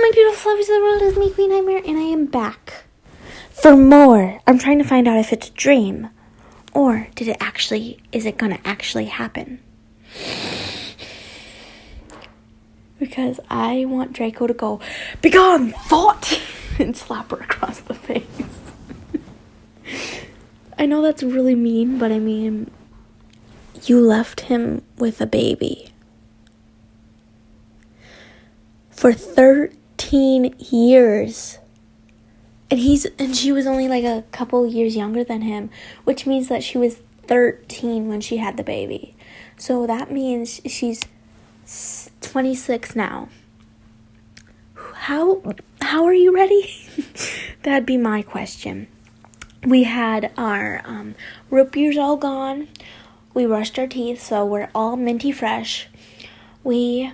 my beautiful lovers of the world, it's me, Queen Nightmare, and I am back for more. I'm trying to find out if it's a dream, or is it gonna actually happen? Because I want Draco to go, "Begone, thought!" and slap her across the face. I know that's really mean, but I mean, you left him with a baby for 13 years. And she was only like a couple years younger than him, which means that she was 13 when she had the baby. So that means she's 26 now. How are you ready? That'd be my question. We had our root beers all gone. We brushed our teeth, so we're all minty fresh. We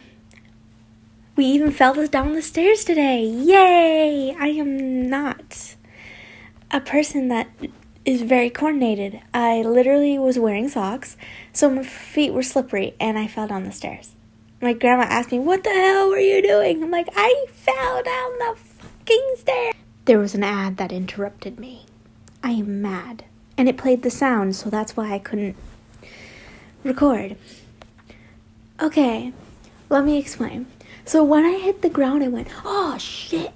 even fell down the stairs today. Yay! I am not a person that is very coordinated. I literally was wearing socks, so my feet were slippery, and I fell down the stairs. My grandma asked me, "What the hell were you doing?" I'm like, "I fell down the fucking stairs." There was an ad that interrupted me. I am mad. And it played the sound, so that's why I couldn't record. Okay, let me explain. So when I hit the ground, I went, "Oh, shit."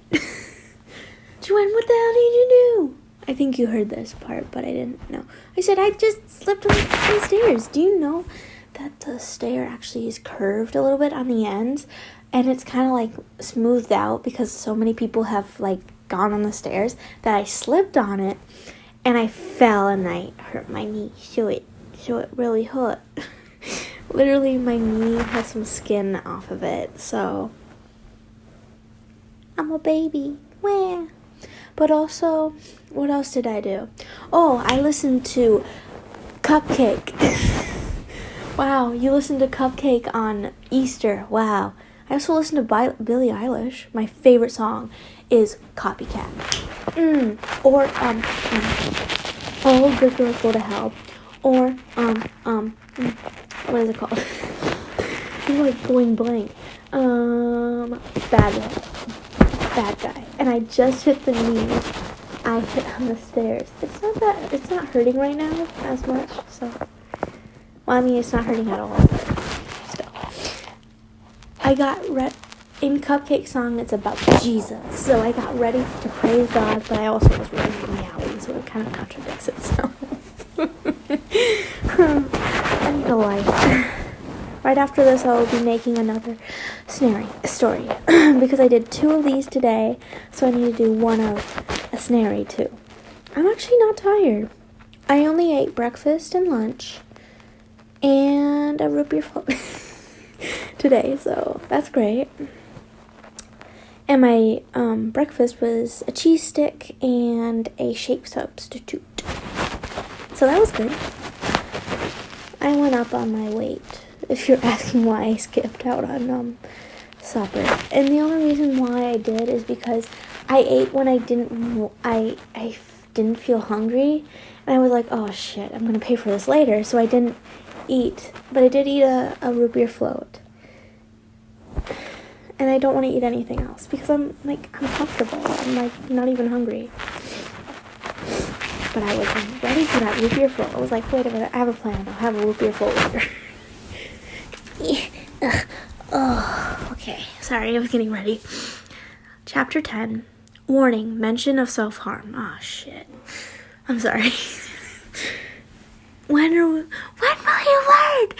Joanne, what the hell did you do? I think you heard this part, but I didn't know. I said, "I just slipped on the stairs." Do you know that the stair actually is curved a little bit on the ends? And it's kind of like smoothed out because so many people have like gone on the stairs that I slipped on it and I fell and I hurt my knee. So it really hurt. Literally, my knee has some skin off of it, so I'm a baby. Where? But also, what else did I do? Oh, I listened to Cupcake. Wow, you listened to Cupcake on Easter. Wow. I also listened to Billie Eilish. My favorite song is Copycat. Or, All Good Girls Go to Hell. Or, what is it called? I'm like going blank. Bad Guy. And I just hit the knee. I hit on the stairs. It's not hurting right now as much, so. Well, I mean, it's not hurting at all, but still. I got in Cupcake song, it's about Jesus. So I got ready to praise God, but I also was really meowing, so it kind of contradicts itself. I need a life. Right after this, I will be making another story. Because I did 2 of these today, so I need to do 1 of a snary too. I'm actually not tired. I only ate breakfast and lunch and a root beer float today, so that's great. And my breakfast was a cheese stick and a shake substitute. So that was good. I went up on my weight, if you're asking why I skipped out on supper. And the only reason why I did is because I ate when I didn't feel hungry. And I was like, "Oh shit, I'm gonna pay for this later." So I didn't eat. But I did eat a root beer float. And I don't want to eat anything else because I'm comfortable. I'm like not even hungry. But I was ready for that root beer float. I was like, wait a minute, I have a plan. I'll have a root beer float later. Oh, okay. Sorry, I was getting ready. Chapter 10. Warning, mention of self-harm. Oh, shit. I'm sorry. When will you learn?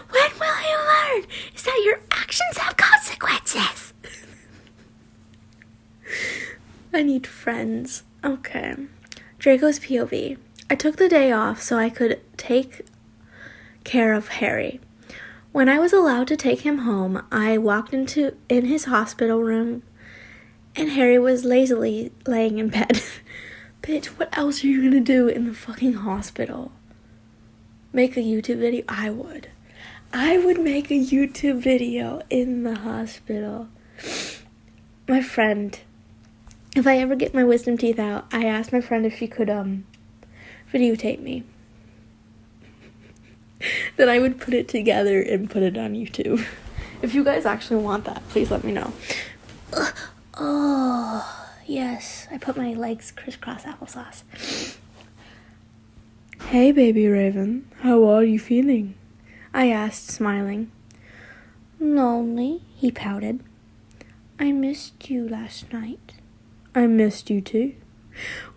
When will you learn? Is that your actions have consequences? I need friends. Okay. Draco's POV. I took the day off so I could take care of Harry. When I was allowed to take him home, I walked in his hospital room and Harry was lazily laying in bed. Bitch, what else are you gonna do in the fucking hospital? Make a YouTube video? I would make a YouTube video in the hospital. My friend, if I ever get my wisdom teeth out, I asked my friend if she could videotape me. Then I would put it together and put it on YouTube. If you guys actually want that, please let me know. Oh, yes. I put my legs crisscross applesauce. Hey, baby Raven. How are you feeling? I asked, smiling. Lonely, he pouted. I missed you last night. I missed you too.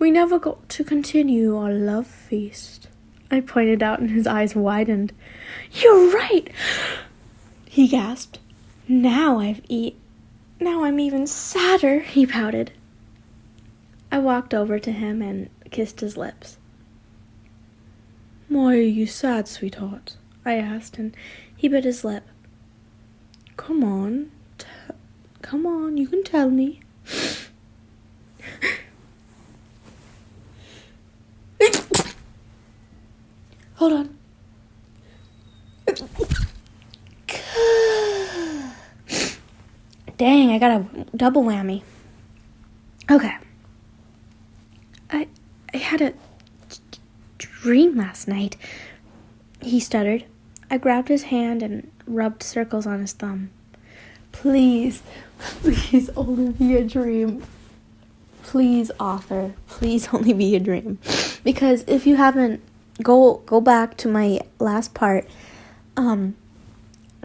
We never got to continue our love feast. I pointed out and his eyes widened. You're right, he gasped. Now I'm even sadder, he pouted. I walked over to him and kissed his lips. Why are you sad, sweetheart? I asked, and he bit his lip. Come on, you can tell me. Hold on. Dang, I got a double whammy. Okay. I had a dream last night, he stuttered. I grabbed his hand and rubbed circles on his thumb. Please only be a dream. Please, author, please only be a dream. Because if you haven't, go back to my last part.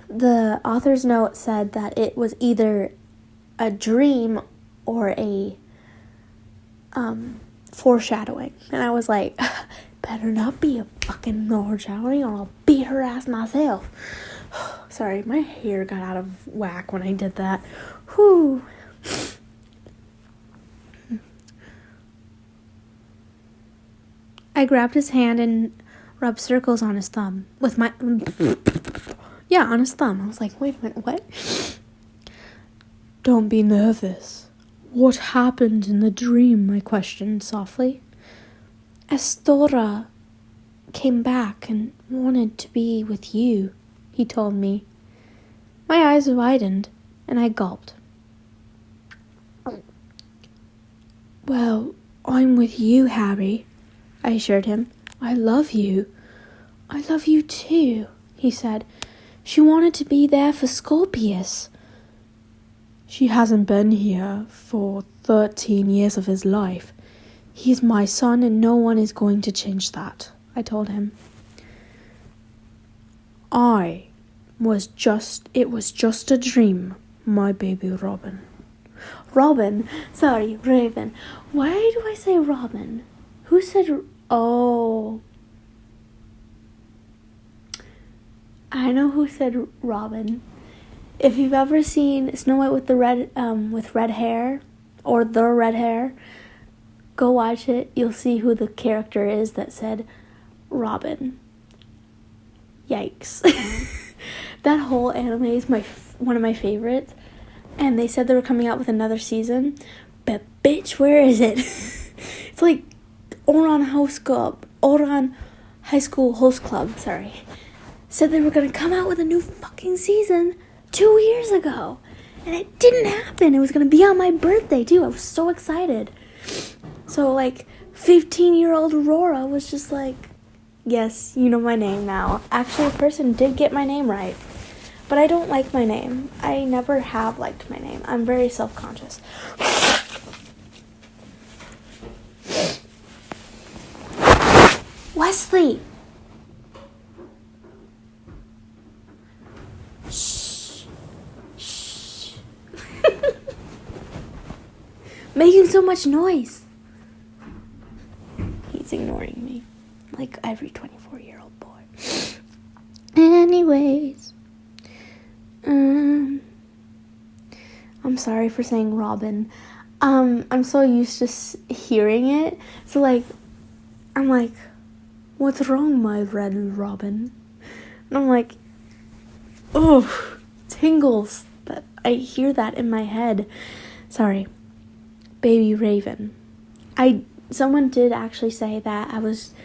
The author's note said that it was either a dream or a foreshadowing. And I was like, better not be a fucking foreshadowing or I'll beat her ass myself. Sorry, my hair got out of whack when I did that. Whew. I grabbed his hand and rubbed circles on his thumb with my... Yeah, on his thumb. I was like, wait a minute, what? Don't be nervous. What happened in the dream? I questioned softly. Astora came back and wanted to be with you, he told me. My eyes widened, and I gulped. Well, I'm with you, Harry, I assured him. I love you. I love you too, he said. She wanted to be there for Scorpius. She hasn't been here for 13 years of his life. He's my son and no one is going to change that, I told him. It was just a dream, my baby Robin. Robin? Sorry, Raven. Why do I say Robin? Who said... Oh... I know who said Robin. If you've ever seen Snow White with the red hair, or the red hair, go watch it. You'll see who the character is that said Robin. Yikes. That whole anime is one of my favorites, and they said they were coming out with another season, but bitch, where is it? It's like Ouran High School Host Club, sorry. Said they were going to come out with a new fucking season 2 years ago. And it didn't happen. It was going to be on my birthday, too. I was so excited. So, 15-year-old Aurora was just like, yes, you know my name now. Actually, a person did get my name right. But I don't like my name. I never have liked my name. I'm very self-conscious. Wesley! Making so much noise. He's ignoring me, like every 24-year-old boy. Anyways, I'm sorry for saying Robin. I'm so used to hearing it, so I'm like, what's wrong, my red Robin? And I'm like, oh, tingles. That I hear that in my head. Sorry. Baby Raven. Someone did actually say that I was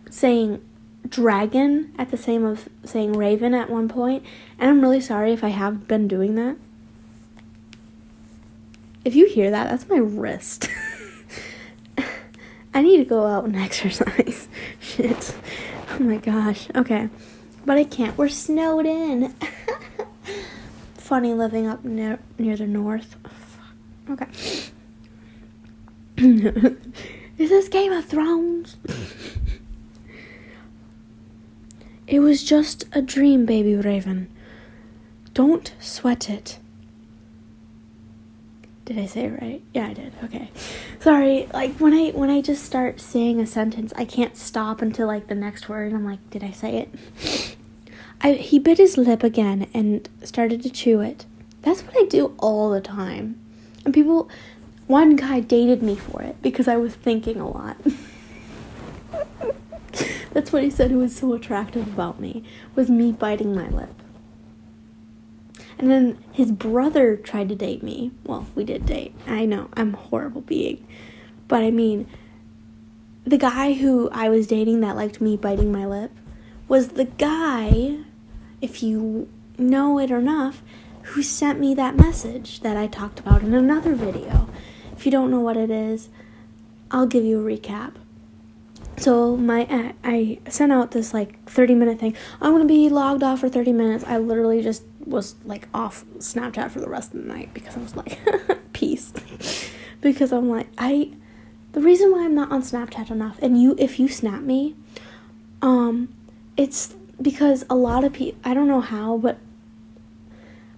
saying dragon at the same of saying raven at one point, and I'm really sorry if I have been doing that. If you hear that, that's my wrist. I need to go out and exercise. Shit. Oh my gosh. Okay. But I can't. We're snowed in. Funny living up near the north. Okay. Is this Game of Thrones? It was just a dream, baby Raven. Don't sweat it. Did I say it right? Yeah, I did. Okay. Sorry, like when I just start saying a sentence, I can't stop until like the next word. I'm like, did I say it? He bit his lip again and started to chew it. That's what I do all the time. And one guy dated me for it because I was thinking a lot. That's what he said was so attractive about me, was me biting my lip. And then his brother tried to date me. Well, we did date. I know, I'm a horrible being. But I mean, the guy who I was dating that liked me biting my lip was the guy, if you know it enough, who sent me that message that I talked about in another video. If you don't know what it is, I'll give you a recap. So I sent out this like 30-minute thing. I'm going to be logged off for 30 minutes. I literally just was like off Snapchat for the rest of the night because I was like, peace. Because I'm like, the reason why I'm not on Snapchat enough, and if you snap me, it's because a lot of people, I don't know how, but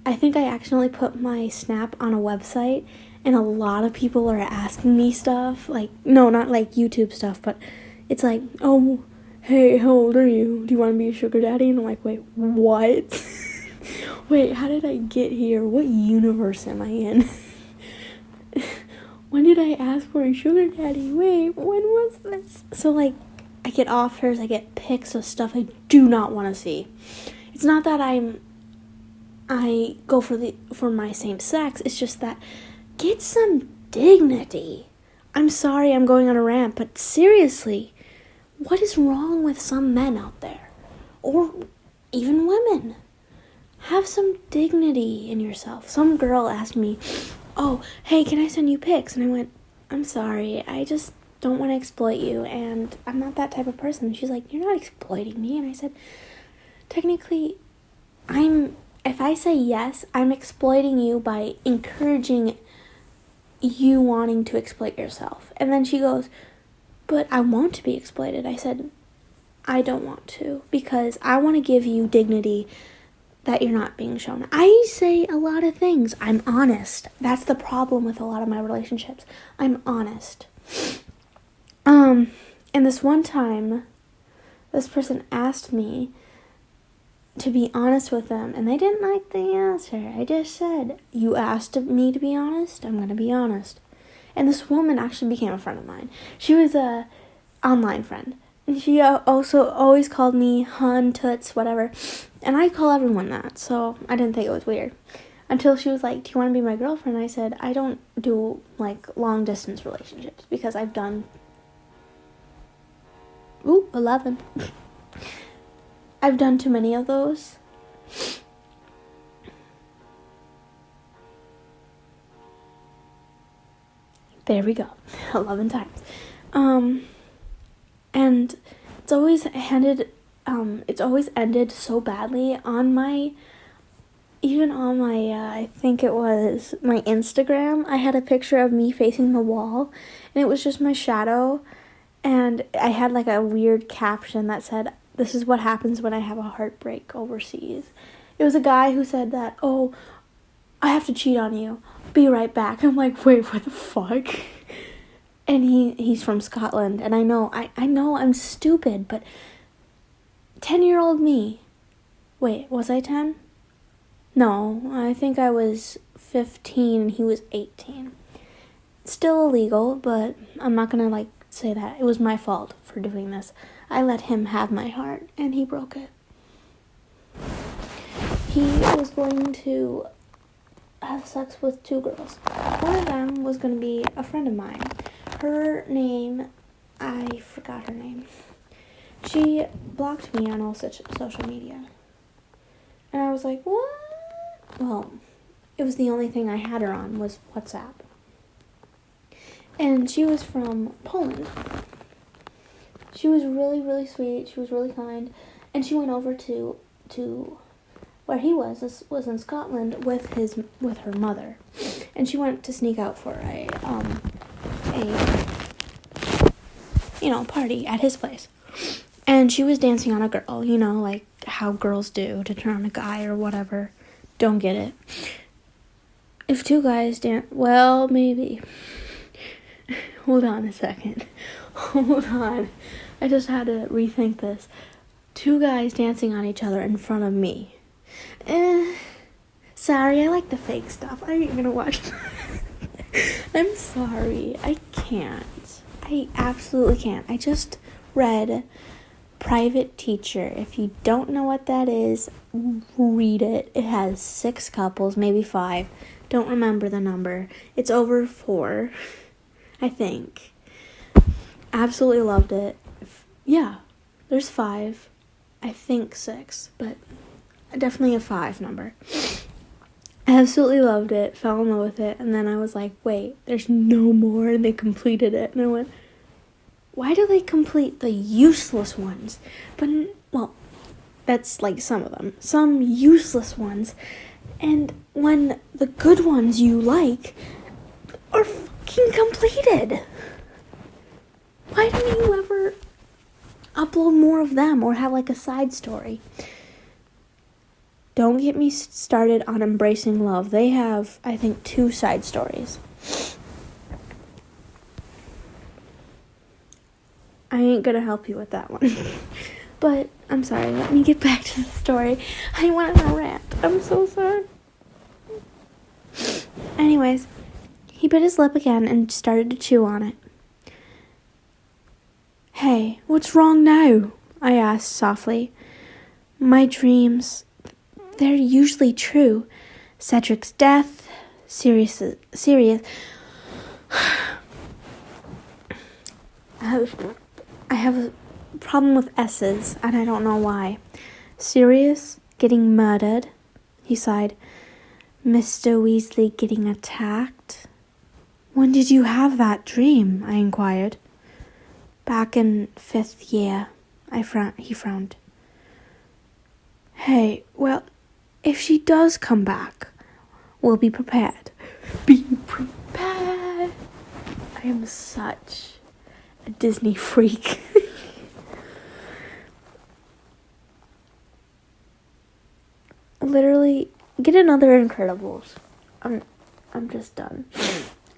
I think I accidentally put my snap on a website, and a lot of people are asking me stuff, like, no, not like YouTube stuff, but it's like, oh, hey, how old are you? Do you want to be a sugar daddy? And I'm like, wait, what? Wait, how did I get here? What universe am I in? When did I ask for a sugar daddy? Wait, when was this? So, like, I get offers, I get pics of stuff I do not want to see. It's not that I go for my same sex. It's just that get some dignity. I'm sorry I'm going on a rant, but seriously, what is wrong with some men out there? Or even women? Have some dignity in yourself. Some girl asked me, oh, hey, can I send you pics? And I went, I'm sorry, I just don't want to exploit you, and I'm not that type of person. She's like, you're not exploiting me. And I said, technically, if I say yes, I'm exploiting you by encouraging you wanting to exploit yourself. And then she goes, but I want to be exploited. I said, I don't want to, because I want to give you dignity that you're not being shown. I say a lot of things. I'm honest. That's the problem with a lot of my relationships. I'm honest. And this one time, this person asked me to be honest with them, and they didn't like the answer. I just said, you asked me to be honest, I'm going to be honest. And this woman actually became a friend of mine. She was a online friend, and she also always called me hun, toots, whatever, and I call everyone that, so I didn't think it was weird. Until she was like, do you want to be my girlfriend? I said, I don't do, like, long-distance relationships, because I've done 11. I've done too many of those. There we go. 11 times. And it's always ended so badly on my, I think it was my Instagram. I had a picture of me facing the wall, and it was just my shadow, and I had like a weird caption that said, this is what happens when I have a heartbreak overseas. It was a guy who said that, oh, I have to cheat on you. Be right back. I'm like, wait, what the fuck? And he's from Scotland, and I know I'm stupid, but 10-year-old me. Wait, was I 10? No, I think I was 15 and he was 18. Still illegal, but I'm not gonna like say that. It was my fault for doing this. I let him have my heart, and he broke it. He was going to have sex with 2 girls. One of them was going to be a friend of mine. Her name, I forgot her name. She blocked me on all such social media. And I was like, what? Well, it was the only thing I had her on was WhatsApp. And she was from Poland. She was really, really sweet. She was really kind. And she went over to where he was in Scotland with her mother. and she went to sneak out for a party at his place. And she was dancing on a girl, like how girls do to turn on a guy or whatever. Don't get it. If two guys dance, well, maybe. Hold on a second. Hold on. I just had to rethink this. Two guys dancing on each other in front of me. Sorry, I like the fake stuff. I ain't gonna watch I'm sorry. I can't. I absolutely can't. I just read Private Teacher. If you don't know what that is, read it. It has 6 couples, maybe 5. Don't remember the number. It's over 4, I think. Absolutely loved it. Yeah, there's 5. I think 6, but definitely a 5 number. I absolutely loved it, fell in love with it, and then I was like, wait, there's no more, and they completed it. And I went, why do they complete the useless ones? But, well, that's like some of them. Some useless ones. And when the good ones you like are fucking completed. Why don't you ever upload more of them or have like a side story? Don't get me started on Embracing Love. They have, I think, 2 side stories. I ain't gonna help you with that one. But, I'm sorry, let me get back to the story. I went on a rant. I'm so sorry. Anyways, he bit his lip again and started to chew on it. Hey, what's wrong now? I asked softly. My dreams, they're usually true. Cedric's death, Sirius. I have a problem with S's, and I don't know why. Sirius getting murdered, he sighed. Mr. Weasley getting attacked. When did you have that dream? I inquired. Back in 5th year, he frowned. Hey, well, if she does come back, we'll be prepared. Be prepared. I am such a Disney freak. Literally, get another Incredibles. I'm just done.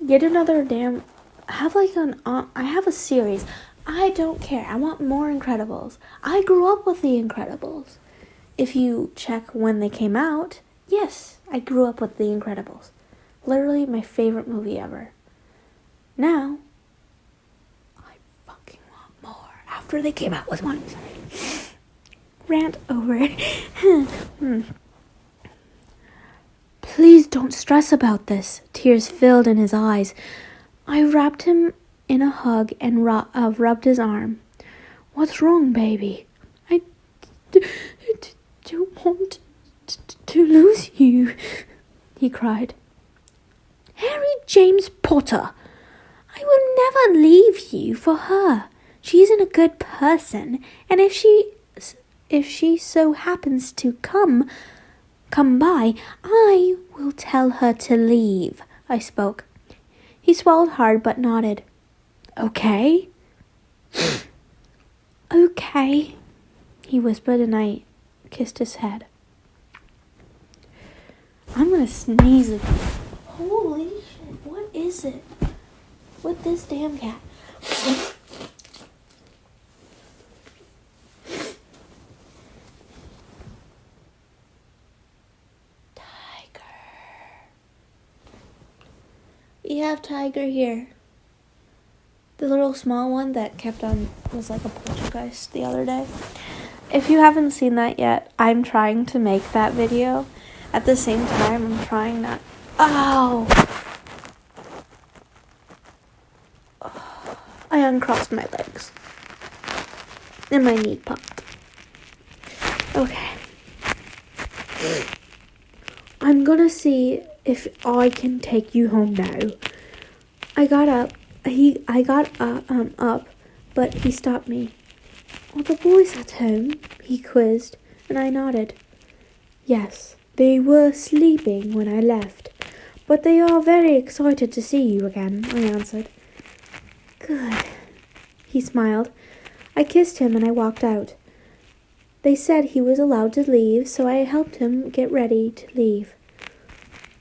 Get another damn. Have like I have a series. I don't care. I want more Incredibles. I grew up with the Incredibles. If you check when they came out, yes, I grew up with the Incredibles. Literally my favorite movie ever. Now, I fucking want more. After they came out with one. Sorry. Rant over. Please don't stress about this. Tears filled in his eyes. I wrapped him in a hug and rubbed his arm. What's wrong, baby? I don't want to lose you, he cried. Harry James Potter, I will never leave you for her. She isn't a good person, and if she so happens to come by, I will tell her to leave, I spoke. He swallowed hard but nodded. Okay? Okay, he whispered, and I kissed his head. I'm gonna sneeze again. Holy shit, what is it with this damn cat? We have Tiger here. The little small one that was like a poltergeist the other day. If you haven't seen that yet, I'm trying to make that video. At the same time, I'm trying not... Ow! I uncrossed my legs. And my knee popped. Okay. I'm gonna see if I can take you home now. I got up, but he stopped me. Are the boys at home? He quizzed, and I nodded. Yes, they were sleeping when I left, but they are very excited to see you again, I answered. Good. He smiled. I kissed him and I walked out. They said he was allowed to leave, so I helped him get ready to leave.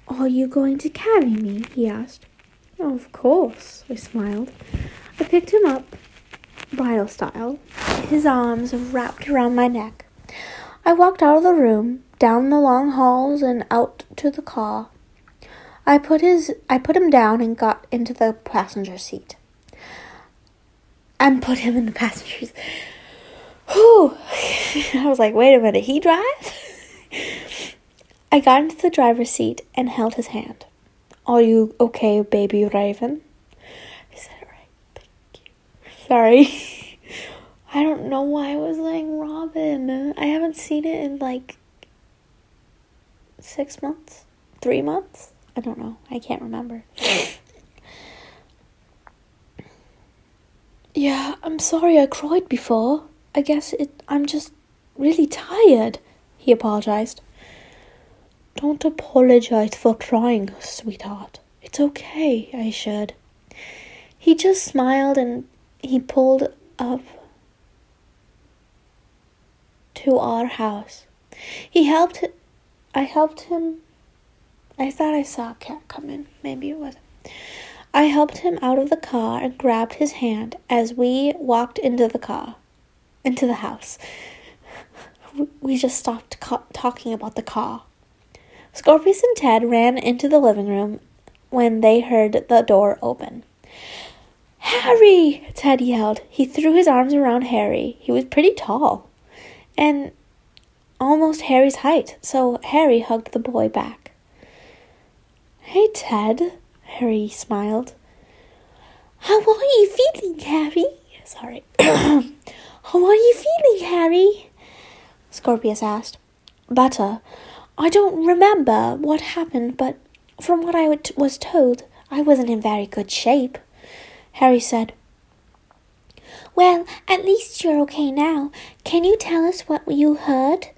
Are you going to carry me? He asked. Oh, of course, I smiled. I picked him up, bridal style, his arms wrapped around my neck. I walked out of the room, down the long halls and out to the car. I put him down and got into the passenger seat. And put him in the passenger seat. Whew. I was like, wait a minute, he drives? I got into the driver's seat and held his hand. Are you okay, baby Raven? I said it right. Thank you. Sorry. I don't know why I was saying Robin. I haven't seen it in like 6 months? 3 months? I don't know. I can't remember. Yeah, I'm sorry I cried before. I guess I'm just really tired, he apologized. Don't apologize for crying, sweetheart. It's okay, I assured. He just smiled and he pulled up to our house. I helped him. I thought I saw a cat come in. Maybe it wasn't. I helped him out of the car and grabbed his hand as we walked into the house. We just stopped talking about the car. Scorpius and Ted ran into the living room when they heard the door open. Harry! Ted yelled. He threw his arms around Harry. He was pretty tall and almost Harry's height, so Harry hugged the boy back. Hey, Ted, Harry smiled. How are you feeling, Harry? Sorry. How are you feeling, Harry? Scorpius asked. Better. I don't remember what happened, but from what I was told, I wasn't in very good shape, Harry said. Well, at least you're okay now. Can you tell us what you heard?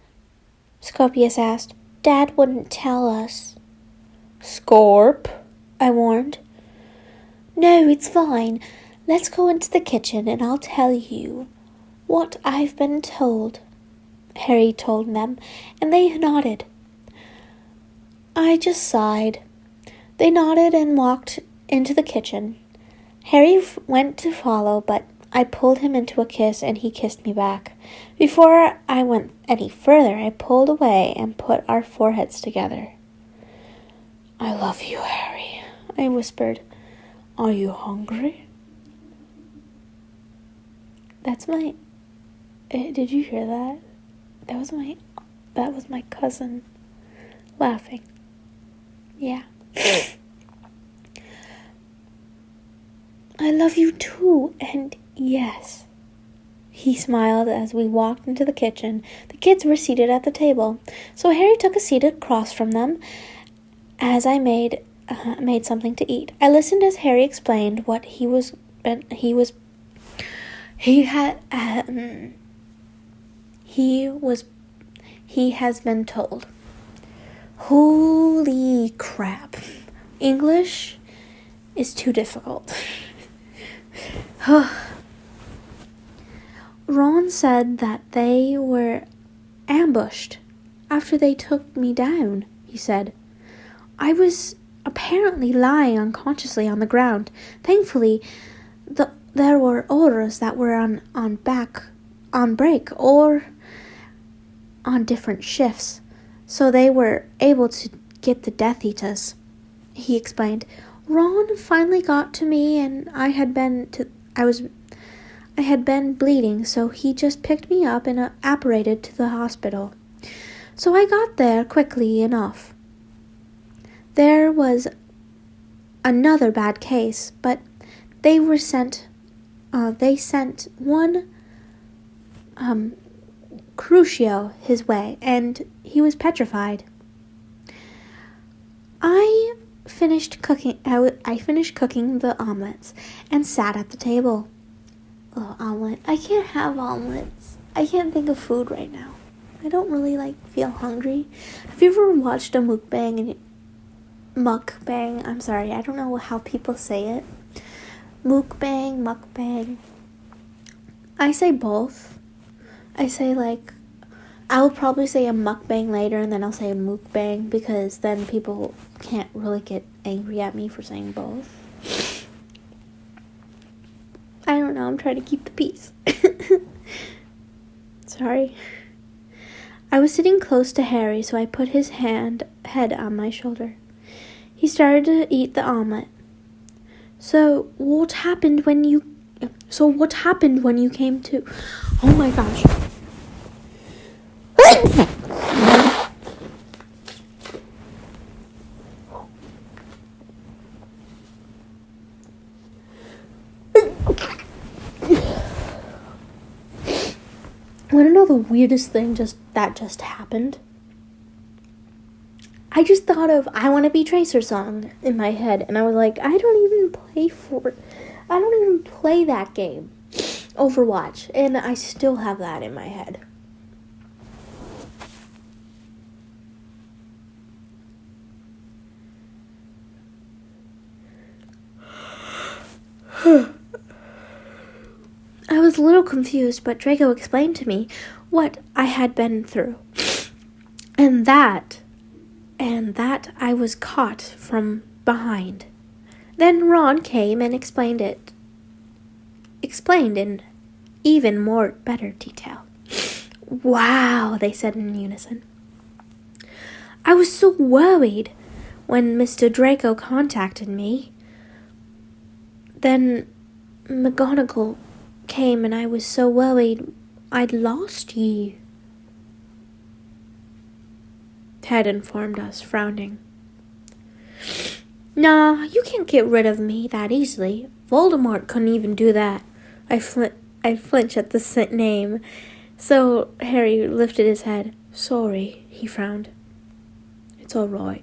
Scorpius asked. Dad wouldn't tell us. Scorp, I warned. No, it's fine. Let's go into the kitchen and I'll tell you what I've been told, Harry told them, and they nodded. I just sighed. They nodded and walked into the kitchen. Harry went to follow, but I pulled him into a kiss and he kissed me back. Before I went any further, I pulled away and put our foreheads together. I love you, Harry, I whispered. Are you hungry? That's my... Did you hear that? That was my cousin laughing. Yeah. I love you too, and yes. He smiled as we walked into the kitchen. The kids were seated at the table, so Harry took a seat across from them as I made something to eat. I listened as Harry explained what he has been told. Holy crap. English is too difficult. Ron said that they were ambushed after they took me down, he said. I was apparently lying unconsciously on the ground. Thankfully, there were orders that were on break or on different shifts, so they were able to get the Death Eaters, he explained. Ron finally got to me and I had been bleeding, so he just picked me up and apparated to the hospital. So I got there quickly enough. There was another bad case, but they sent one Crucio his way, and he was petrified. I finished cooking the omelets and sat at the table. Oh, omelet. I can't have omelets. I can't think of food right now. I don't really feel hungry. Have you ever watched a mukbang and mukbang. I'm sorry, I don't know how people say it. Mukbang. I say both. I say I'll probably say a mukbang later and then I'll say a mukbang because then people can't really get angry at me for saying both. I don't know, I'm trying to keep the peace. Sorry. I was sitting close to Harry, so I put his head on my shoulder. He started to eat the omelet. So what happened when you came to? Oh my gosh. Want to know the weirdest thing that just happened? I just thought of I Want to Be Tracer song in my head, and I was like, I don't even play that game, Overwatch, and I still have that in my head. I was a little confused, but Draco explained to me what I had been through, and that I was caught from behind. Then Ron came and explained in even more better detail. Wow, they said in unison. I was so worried when Mr. Draco contacted me. Then McGonagall came and I was so worried I'd lost you. Ted informed us, frowning. Nah, you can't get rid of me that easily. Voldemort couldn't even do that. I flinched at the name. So Harry lifted his head. Sorry, he frowned. It's all right.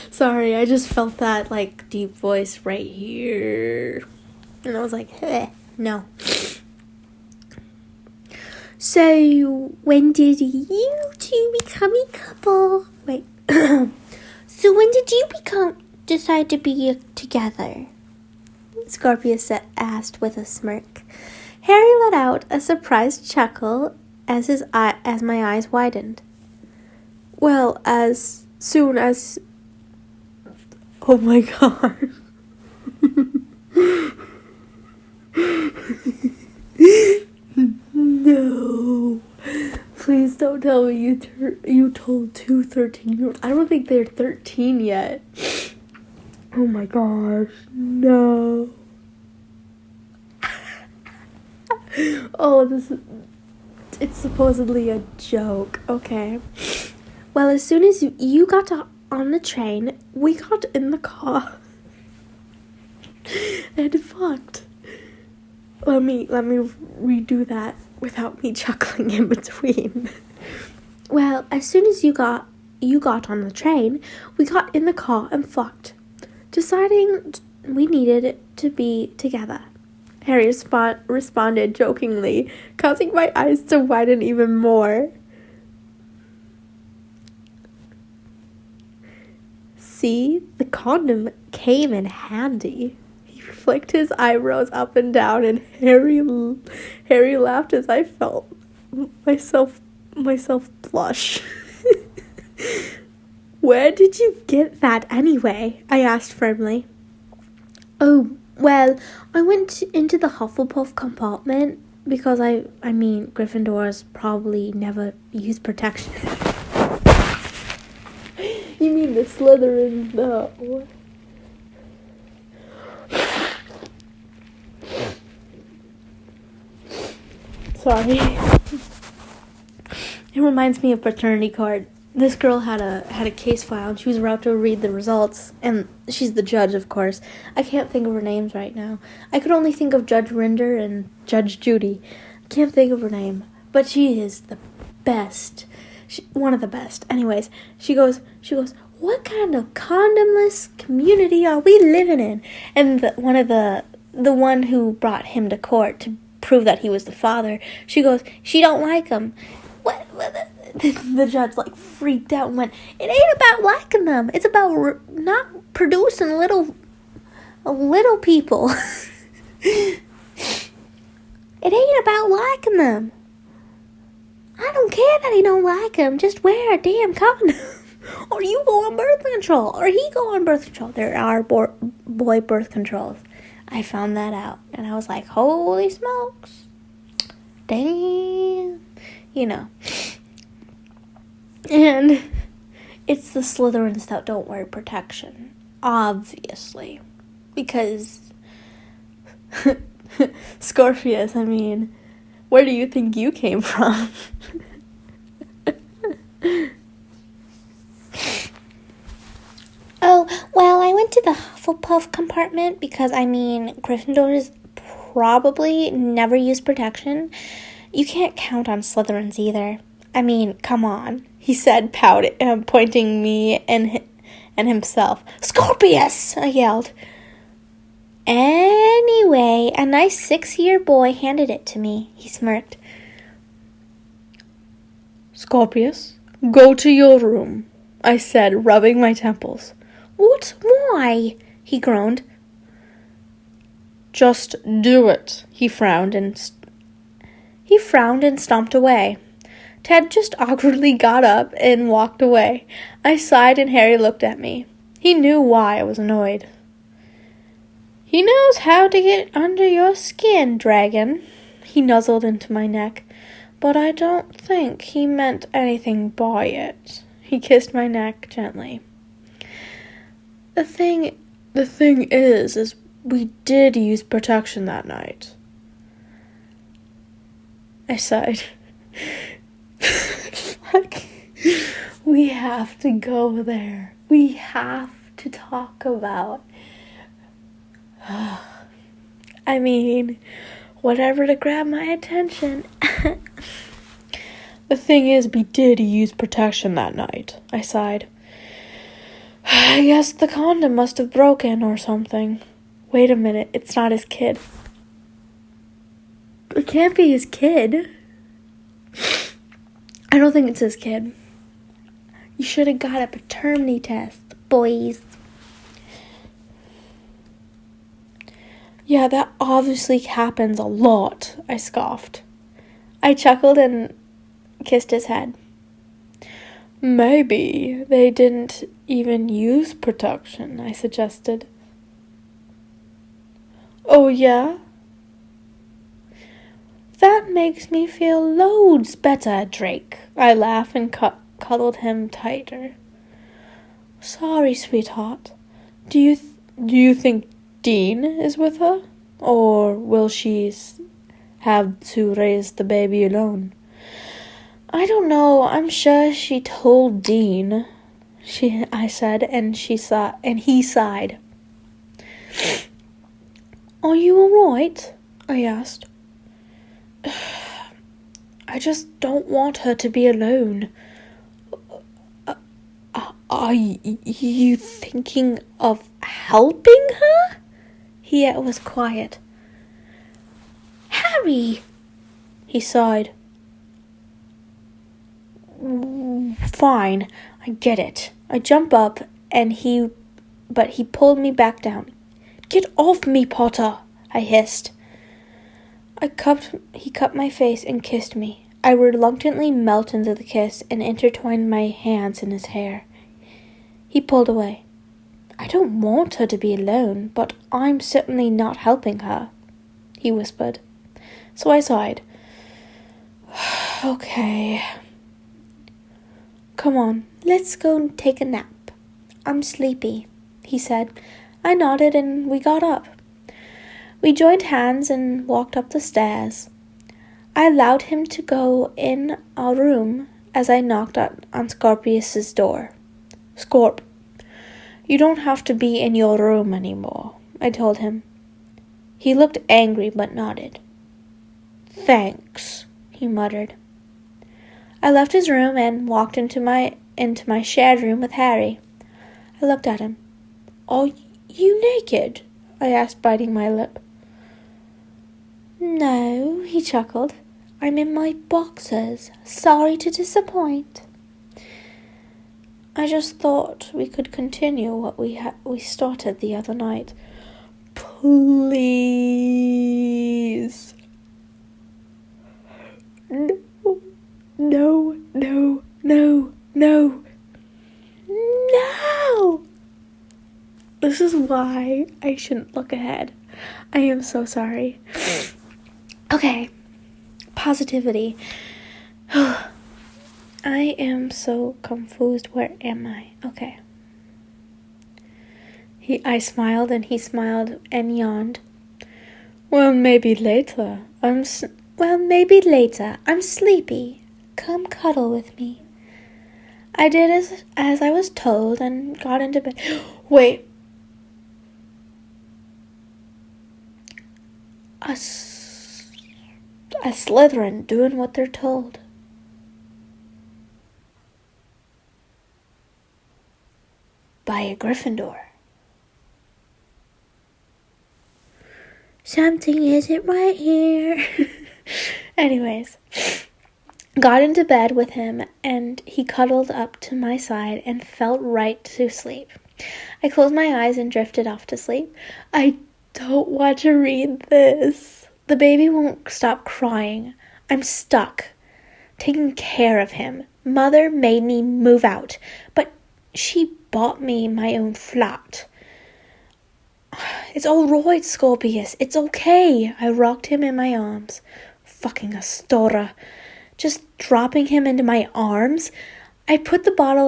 Sorry, I just felt that deep voice right here. And I was like, no. So, when did you two become a couple? Wait. So when did you decide to be together? Scorpius asked with a smirk. Harry let out a surprised chuckle as my eyes widened. Well, as soon as... Oh my god. No. Please don't tell me you told two 13-year-olds. I don't think they're 13 yet. Oh my gosh. No. It's supposedly a joke. Okay. Well, as soon as you got on the train, we got in the car and fucked. Let me redo that without me chuckling in between. Well, as soon as you got on the train, we got in the car and fucked, deciding we needed to be together. Harry responded jokingly, causing my eyes to widen even more. See, the condom came in handy. He flicked his eyebrows up and down, and Harry laughed as I felt myself blush. Where did you get that anyway? I asked firmly. Oh, well, I went into the Hufflepuff compartment because I mean, Gryffindors probably never use protection. You mean the Slytherin, what? Sorry. It reminds me of fraternity card. This girl had a case file and she was about to read the results, and she's the judge, of course. I can't think of her names right now. I could only think of Judge Rinder and Judge Judy. I can't think of her name, but she is the best. One of the best. Anyways, she goes, what kind of condomless community are we living in? And the one who brought him to court to prove that he was the father, she goes, she don't like him. What? The judge like freaked out and went, "It ain't about liking them. It's about not producing little people." It ain't about liking them. I don't care that he don't like them. Just wear a damn condom. Or you go on birth control. Or he go on birth control. There are boy birth controls. I found that out. And I was like, holy smokes. Damn. You know. And it's the Slytherins that don't wear protection. Obviously. Because Scorpius, I mean, where do you think you came from? Oh, well, I went to the Hufflepuff compartment because, I mean, Gryffindors probably never use protection. You can't count on Slytherins either. I mean, come on, he said, pointing me and himself. Scorpius, I yelled. Anyway, a nice 6-year boy handed it to me. He smirked. Scorpius, go to your room, I said, rubbing my temples. What? Why? He groaned. Just do it, he frowned and stomped away. Ted just awkwardly got up and walked away. I sighed and Harry looked at me. He knew why I was annoyed. He knows how to get under your skin, dragon. He nuzzled into my neck, but I don't think he meant anything by it. He kissed my neck gently. The thing is we did use protection that night. I sighed. We have to go there. We have to talk about. I mean, whatever to grab my attention. The thing is, we did use protection that night. I sighed. I guess the condom must have broken or something. Wait a minute, it's not his kid. It can't be his kid. I don't think it's his kid. You should have got a paternity test, boys. Yeah, that obviously happens a lot, I scoffed. I chuckled and kissed his head. Maybe they didn't even use protection, I suggested. Oh, yeah? That makes me feel loads better, Drake. I laughed and cuddled him tighter. Sorry, sweetheart. Do you think Dean is with her? Or will she have to raise the baby alone? I don't know. I'm sure she told Dean. I said, and he sighed. Are you all right? I asked. I just don't want her to be alone. Are you thinking of helping her? He was quiet. Harry! He sighed. Fine, I get it. I jump up, but he pulled me back down. Get off me, Potter, I hissed. He cupped my face and kissed me. I reluctantly melted into the kiss and intertwined my hands in his hair. He pulled away. I don't want her to be alone, but I'm certainly not helping her, he whispered. So I sighed. Okay. Come on, let's go and take a nap. I'm sleepy, he said. I nodded and we got up. We joined hands and walked up the stairs. I allowed him to go in our room as I knocked on Scorpius's door. Scorp, you don't have to be in your room anymore, I told him. He looked angry but nodded. Thanks, he muttered. I left his room and walked into my shared room with Harry. I looked at him. Are you naked? I asked, biting my lip. No, he chuckled. I'm in my boxers. Sorry to disappoint. I just thought we could continue what we started the other night. Please. No. No. No. No. No. No. This is why I shouldn't look ahead. I am so sorry. Okay. Positivity. I am so confused. Where am I? Okay. I smiled and he smiled and yawned. Well, maybe later. I'm sleepy. Come cuddle with me. I did as I was told and got into bed. Wait. A Slytherin doing what they're told. By a Gryffindor. Something isn't right here. Anyways, got into bed with him and he cuddled up to my side and felt right to sleep. I closed my eyes and drifted off to sleep. I don't want to read this. The baby won't stop crying. I'm stuck. Taking care of him. Mother made me move out, but she bought me my own flat. It's all right, Scorpius. It's okay. I rocked him in my arms. Fucking Astora. Just dropping him into my arms. I put the bottle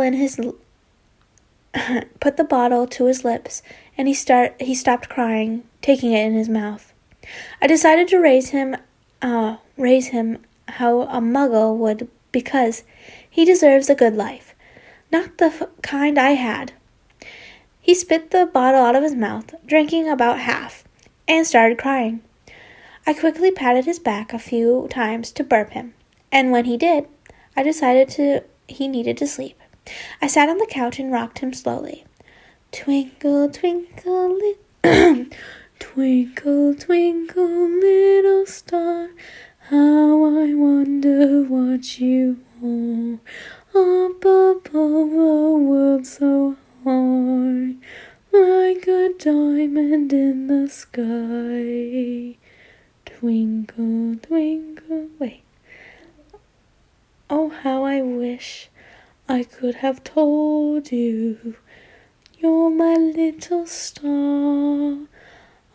to his lips, and he stopped crying, taking it in his mouth. I decided to raise him how a muggle would, because he deserves a good life, not the kind I had. He spit the bottle out of his mouth, drinking about half, and started crying. I quickly patted his back a few times to burp him, and when he did, I decided he needed to sleep. I sat on the couch and rocked him slowly. Twinkle, twinkle, twinkle, twinkle, little star, how I wonder what you are up above the world so high, like a diamond in the sky. Twinkle, twinkle, wait. Oh, how I wish I could have told you, you're my little star.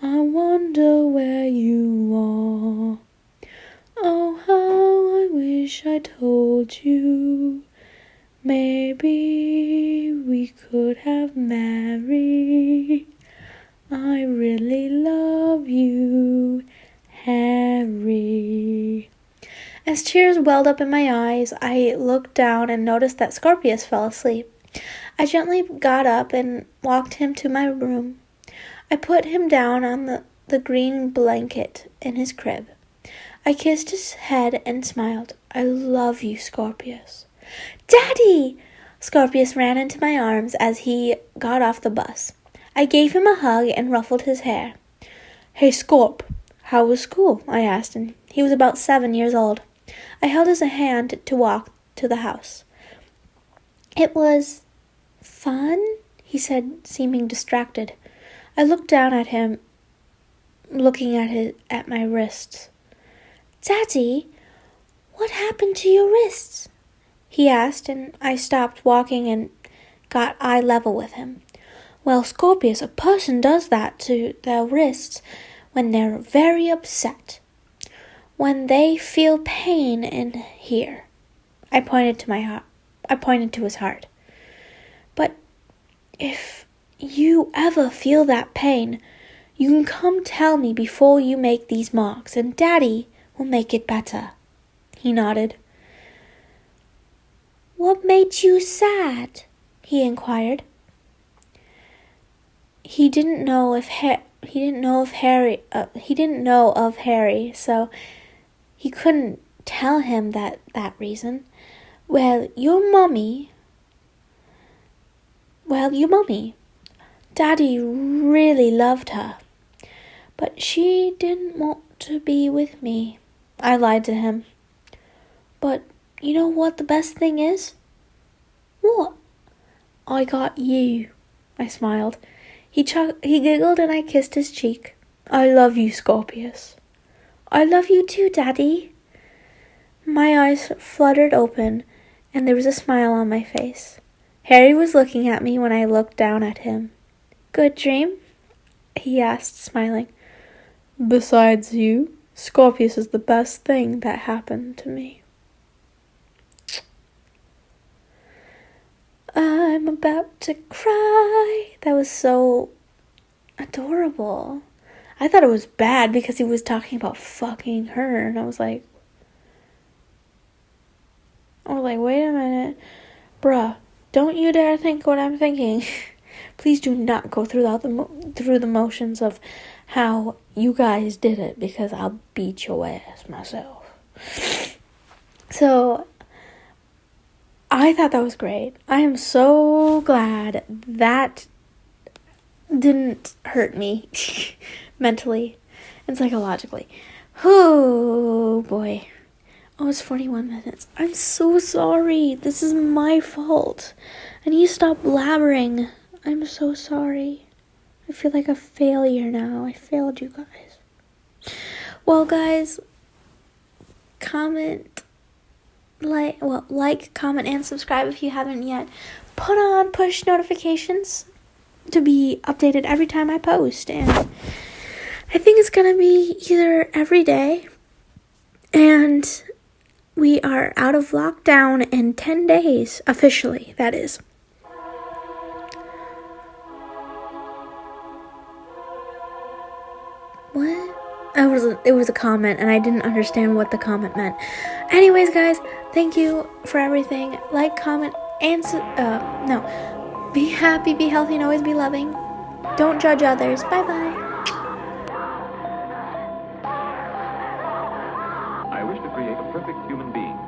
I wonder where you are. Oh, how I wish I told you. Maybe we could have married. I really love you, Harry. As tears welled up in my eyes, I looked down and noticed that Scorpius fell asleep. I gently got up and walked him to my room. I put him down on the green blanket in his crib. I kissed his head and smiled. I love you, Scorpius. Daddy! Scorpius ran into my arms as he got off the bus. I gave him a hug and ruffled his hair. Hey, Scorp, how was school? I asked, and he was about 7 years old. I held his hand to walk to the house. It was fun, he said, seeming distracted. I looked down at him, looking at my wrists. Daddy, what happened to your wrists? He asked, and I stopped walking and got eye level with him. Well, Scorpius, a person does that to their wrists when they're very upset. When they feel pain in here. I pointed to my heart. I pointed to his heart. But if you ever feel that pain, you can come tell me before you make these marks, and Daddy will make it better. He nodded. What made you sad? He inquired. He didn't know of Harry, so he couldn't tell him that reason. Well, your mummy. Daddy really loved her, but she didn't want to be with me. I lied to him. But you know what the best thing is? What? I got you. I smiled. He giggled and I kissed his cheek. I love you, Scorpius. I love you too, Daddy. My eyes fluttered open, and there was a smile on my face. Harry was looking at me when I looked down at him. Good dream? He asked, smiling. Besides you, Scorpius is the best thing that happened to me. I'm about to cry. That was so adorable. I thought it was bad because he was talking about fucking her, and I was like, wait a minute. Bruh, don't you dare think what I'm thinking. Please do not go through the motions of how you guys did it, because I'll beat your ass myself. So, I thought that was great. I am so glad that didn't hurt me mentally and psychologically. Oh, boy. Oh, it's 41 minutes. I'm so sorry. This is my fault. I need to stop blabbering. I'm so sorry. I feel like a failure now. I failed you guys. Well, guys, comment, comment, and subscribe if you haven't yet. Put on push notifications to be updated every time I post. And I think it's going to be either every day, and we are out of lockdown in 10 days, officially, that is. What? It was a comment, and I didn't understand what the comment meant. Anyways, guys, thank you for everything. Like, comment, and be happy, be healthy, and always be loving. Don't judge others. Bye-bye. I wish to create a perfect human being.